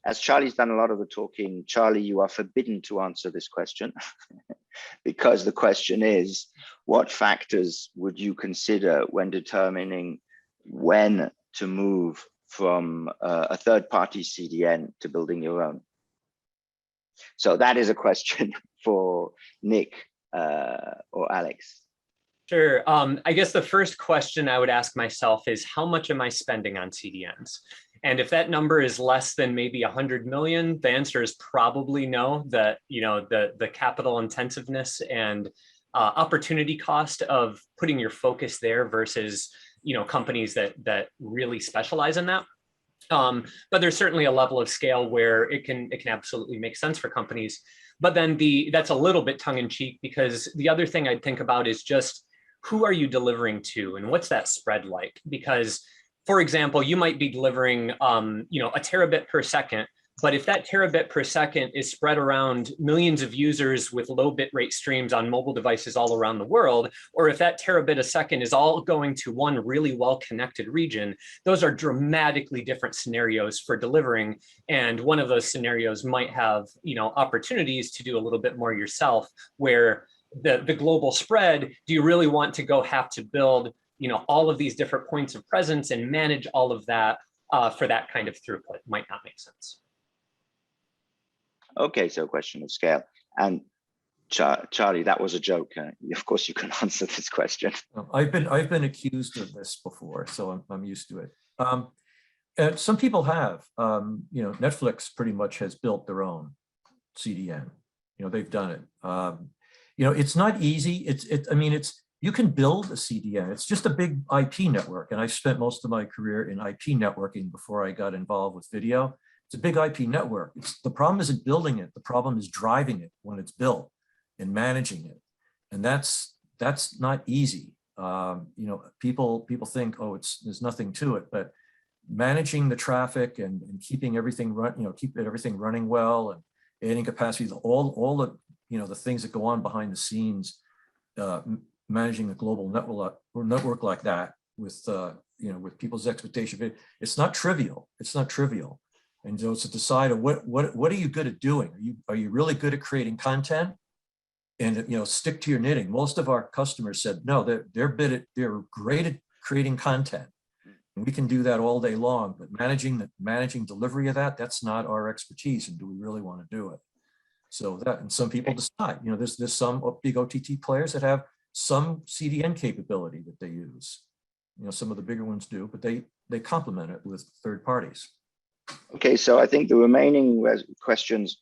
E: as Charlie's done a lot of the talking, Charlie, you are forbidden to answer this question because the question is, what factors would you consider when determining when to move from a third-party CDN to building your own? So that is a question for Nick or Alex?
F: Sure. I guess the first question I would ask myself is, how much am I spending on CDNs? And if that number is less than maybe 100 million, the answer is probably no. That, you know, the capital intensiveness and opportunity cost of putting your focus there versus, you know, companies that really specialize in that. But there's certainly a level of scale where it can absolutely make sense for companies. But then that's a little bit tongue in cheek, because the other thing I'd think about is just, who are you delivering to and what's that spread like? Because, for example, you might be delivering, you know, a terabit per second, but if that terabit per second is spread around millions of users with low bit rate streams on mobile devices all around the world, or if that terabit a second is all going to one really well-connected region, those are dramatically different scenarios for delivering. And one of those scenarios might have, you know, opportunities to do a little bit more yourself, where the global spread, do you really want to have to build, you know, all of these different points of presence and manage all of that for that kind of throughput? Might not make sense.
E: Okay, so question of scale. And Charlie, that was a joke. Of course, you can answer this question.
H: I've been accused of this before, so I'm used to it. And some people have. You know, Netflix pretty much has built their own CDN. You know, they've done it. You know, it's not easy. I mean, you can build a CDN. It's just a big IP network. And I spent most of my career in IP networking before I got involved with video. It's a big IP network. The problem isn't building it. The problem is driving it when it's built and managing it. And that's not easy. You know, people think, oh, there's nothing to it, but managing the traffic and keeping everything everything running well and adding capacity, all the, you know, the things that go on behind the scenes, managing a global network like that with, you know, with people's expectation. It's not trivial. It's not trivial. And so it's to decide what are you good at doing? Are you really good at creating content? And, you know, stick to your knitting. Most of our customers said, no, they're great at creating content. And we can do that all day long, but managing delivery of that's not our expertise. And do we really want to do it? So and some people decide, you know, there's some big OTT players that have some CDN capability that they use. You know, some of the bigger ones do, but they complement it with third parties.
E: Okay, so I think the remaining questions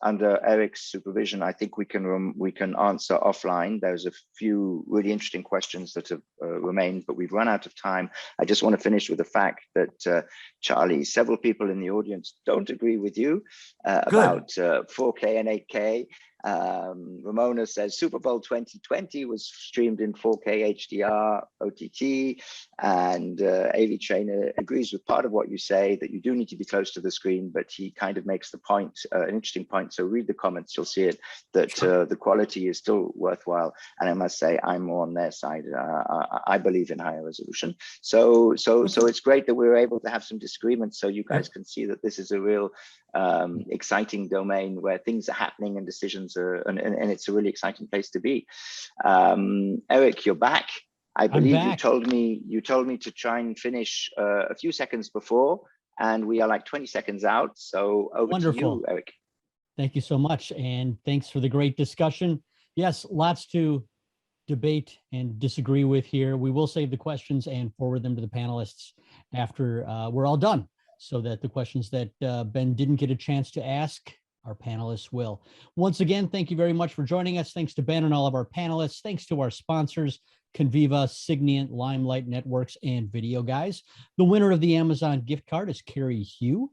E: under Eric's supervision, I think we can answer offline. There's a few really interesting questions that have remained, but we've run out of time. I just want to finish with the fact that Charlie, several people in the audience don't agree with you about 4K and 8K. Ramona says Super Bowl 2020 was streamed in 4K HDR OTT, and AV Trainer agrees with part of what you say, that you do need to be close to the screen, but he kind of makes the point, an interesting point. So read the comments, you'll see it, that the quality is still worthwhile. And I must say, I'm more on their side. I believe in higher resolution. So it's great that we were able to have some disagreements, so you guys can see that this is a real exciting domain where things are happening and decisions are, and it's a really exciting place to be. Eric, you're back. I believe you told me to try and finish a few seconds before, and we are like 20 seconds out. So over to you, Eric.
A: Thank you so much, and thanks for the great discussion. Yes, lots to debate and disagree with here. We will save the questions and forward them to the panelists after we're all done, so that the questions that Ben didn't get a chance to ask, our panelists will. Once again, thank you very much for joining us. Thanks to Ben and all of our panelists. Thanks to our sponsors, Conviva, Signiant, Limelight Networks, and Video Guys. The winner of the Amazon gift card is Carrie Hugh.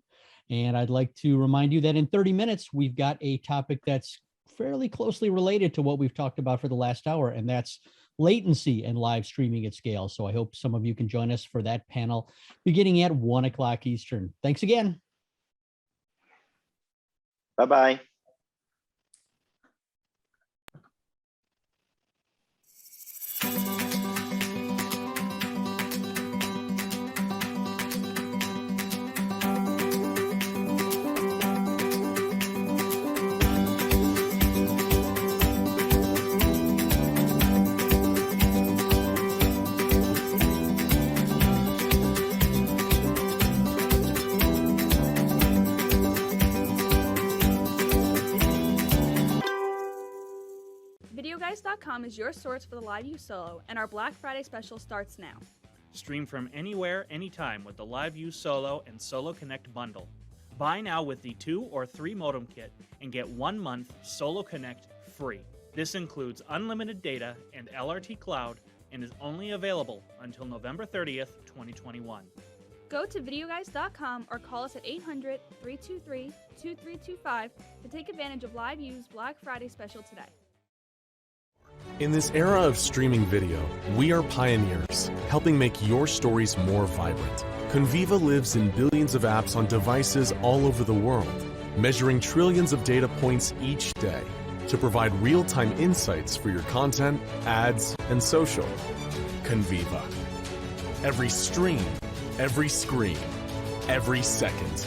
A: And I'd like to remind you that in 30 minutes, we've got a topic that's fairly closely related to what we've talked about for the last hour, and that's latency and live streaming at scale. So I hope some of you can join us for that panel beginning at 1 o'clock Eastern. Thanks again.
E: Bye-bye.
B: VideoGuys.com is your source for the Live View Solo, and our Black Friday special starts now.
C: Stream from anywhere, anytime with the Live View Solo and Solo Connect bundle. Buy now with the 2 or 3 modem kit and get 1 month Solo Connect free. This includes unlimited data and LRT Cloud and is only available until November 30th, 2021.
B: Go to VideoGuys.com or call us at 800-323-2325 to take advantage of Live View's Black Friday special today.
D: In this era of streaming video, we are pioneers, helping make your stories more vibrant. Conviva lives in billions of apps on devices all over the world, measuring trillions of data points each day to provide real-time insights for your content, ads, and social. Conviva. Every stream, every screen, every second.